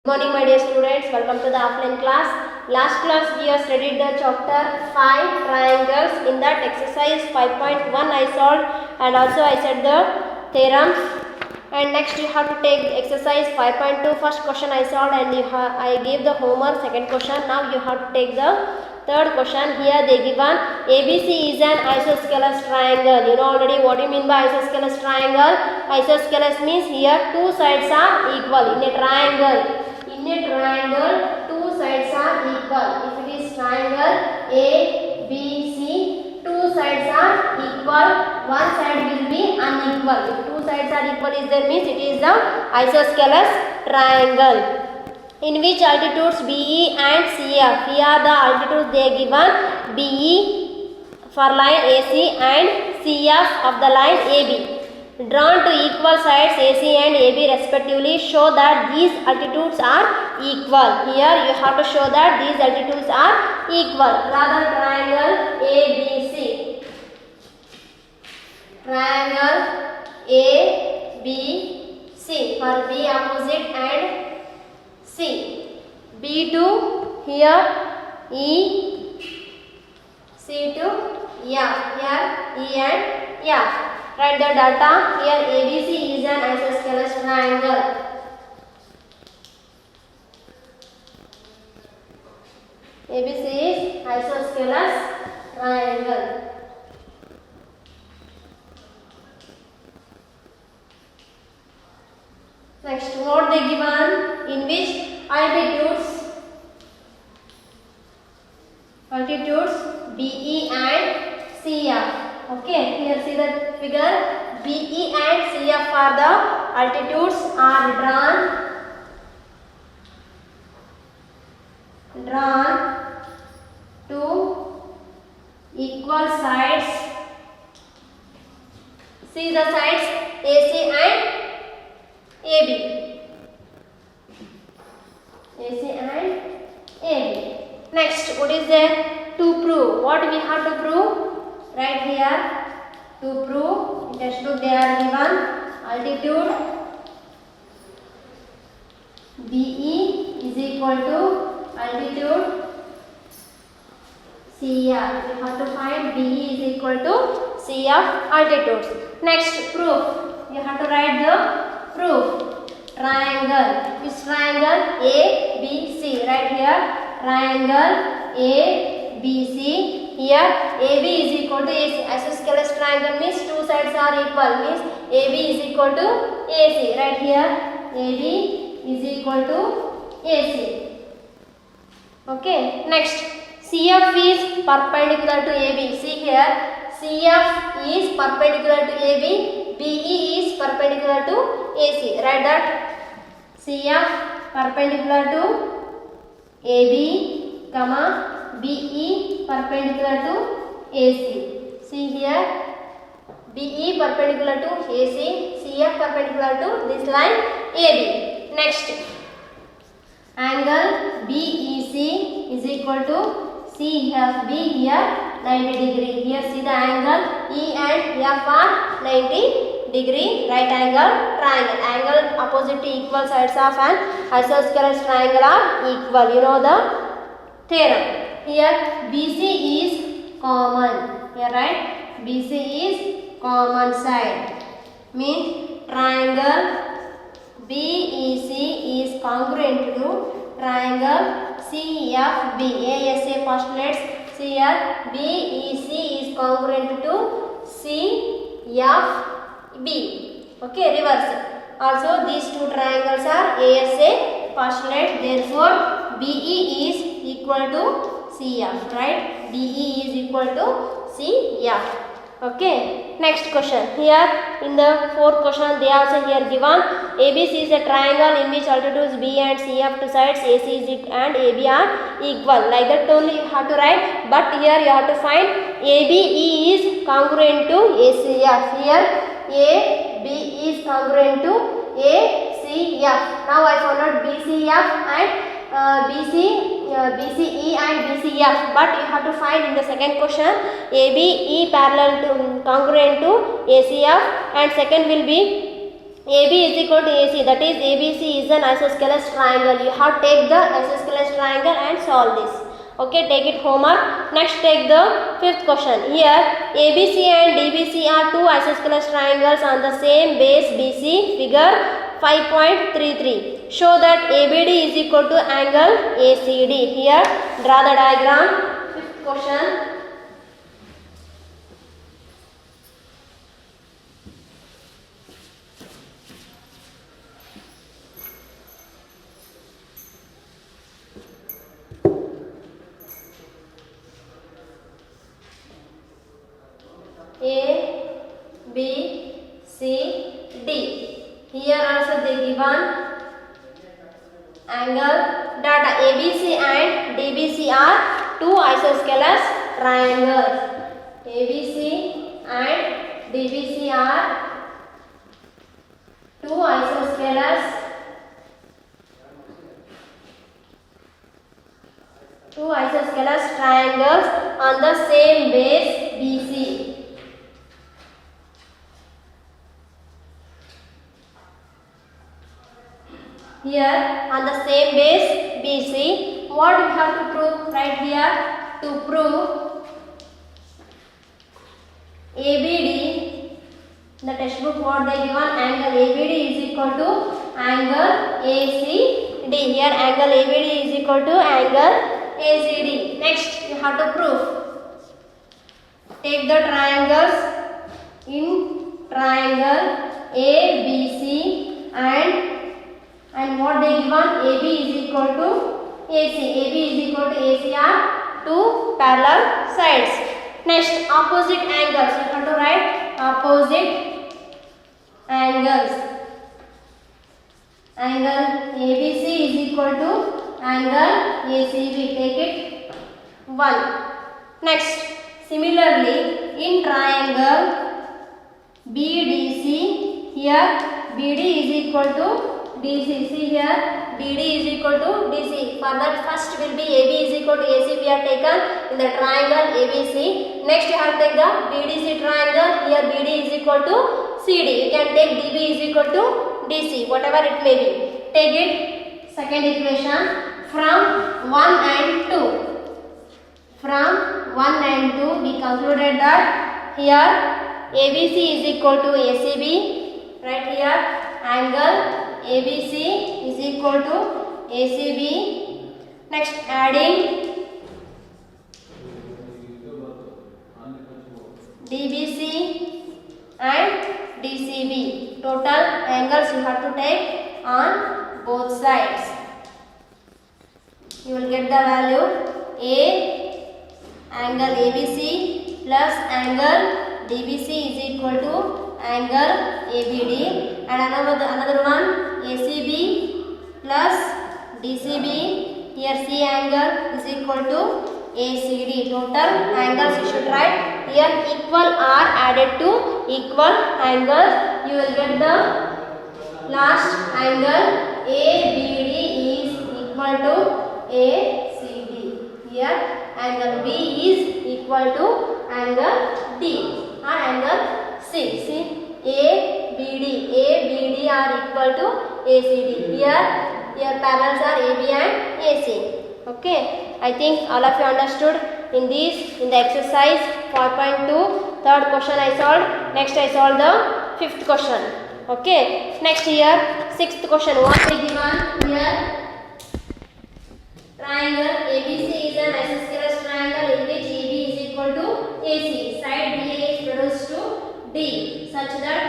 Good morning my dear students, welcome to the offline class. Last class we have studied the chapter 5 triangles. In that exercise 5.1 I solved and also I said the theorems. And next you have to take exercise 5.2. First question I solved and I gave the homework. Second question, now you have to take the third question. Here they given ABC is an isosceles triangle. You know already what do you mean by isosceles triangle? Isosceles means here two sides are equal. In a triangle, two sides are equal. If it is triangle ABC, two sides are equal, one side will be unequal. If two sides are equal is there means it is the isosceles triangle. In which altitudes BE and CF? Here are the altitudes they are given. BE for line AC and CF of the line AB. Drawn to equal sides AC and AB respectively, show that these altitudes are equal. Here you have to show that these altitudes are equal. Rather triangle ABC. Triangle ABC for B opposite and C. B to here E, C to F. Here E and F. Write the data. Here ABC is an isosceles triangle. ABC is isosceles triangle. Next, what they given? In which altitudes BE and CF. Okay, here see the figure. BE and CF are the altitudes are drawn to equal sides. See the sides AC and AB. AC and AB. Next, what is there to prove? What we have to prove? Right here, to prove, in textbook they are given altitude BE is equal to altitude CF. You have to find BE is equal to CF altitudes. Next, proof. You have to write the proof. Triangle. Which triangle? ABC. Right here, triangle ABC. Here AB is equal to AC. Isosceles triangle means two sides are equal. Means AB is equal to AC. Right here AB is equal to AC. Okay. Next, CF is perpendicular to AB. See here, CF is perpendicular to AB. BE is perpendicular to AC. Write that. CF perpendicular to AB, comma BE perpendicular to AC. See here, BE perpendicular to AC, CF perpendicular to this line AB. Next, angle BEC is equal to CFB here 90 degree. Here see the angle E and F are 90 degree. Right angle triangle. Angle opposite to equal sides of an isosceles triangle are equal. You know the theorem. Here BC is common. Here right, BC is common side. Means triangle BEC is congruent to triangle CFB. ASA postulates here BEC is congruent to CFB. Okay, reverse. Also these two triangles are ASA postulates. Therefore BE is equal to CF, right? BE is equal to CF. Okay. Next question. Here in the fourth question they also here given ABC is a triangle in which altitudes B and CF two sides AC is and AB are equal. Like that only you have to write. But here you have to find ABE is congruent to ACF. Here AB is congruent to ACF. Now I found out BCF and BCE and BCF, but you have to find in the second question ABE parallel to congruent to ACF, and second will be AB is equal to AC, that is ABC is an isosceles triangle. You have to take the isosceles triangle and solve this. Okay, take it homework. Next, take the fifth question. Here, ABC and DBC are two isosceles triangles on the same base BC. Figure 5.33. Show that ABD is equal to angle ACD. Here, draw the diagram. Fifth question. A, B, C, D. Here also they given angle data. ABC and DBC are two isosceles triangles. ABC and DBC are two isosceles triangles on the same base BC. Here on the same base BC, what we have to prove right here? To prove ABD, the textbook what they given, angle ABD is equal to angle ACD. Here angle ABD is equal to angle ACD. Next you have to prove. Take the triangles in triangle ABC and what they given, AB is equal to AC. AB is equal to AC are two parallel sides. Next, opposite angles. You have to write opposite angles. Angle ABC is equal to angle ACB. Take it 1. Next, similarly, in triangle BDC, here BD is equal to DC. See here, BD is equal to DC. For that, first will be AB is equal to AC. We have taken in the triangle ABC. Next, you have to take the BDC triangle. Here, BD is equal to CD. You can take DB is equal to DC, whatever it may be. Take it. Second equation from 1 and 2. From 1 and 2, we concluded that here ABC is equal to ACB. Right here, angle ABC is equal to ACB. Next, adding DBC and DCB. Total angles you have to take on both sides. You will get the value A angle ABC plus angle DBC is equal to angle ABD, and another one ACB plus DCB. Here C angle is equal to ACD. Total angles you should write here equal are added to equal angles. You will get the last angle ABD is equal to ACD. Here angle B is equal to angle D or angle C. See, ABD are equal to ACD. Here parallels are AB and AC. Okay, I think all of you understood. In the exercise 4.2, third question I solved. Next I solved the fifth question. Okay, next here sixth question. What is given here? Triangle ABC is an isosceles triangle in which AB is equal to AC. Side BA is produced to D such that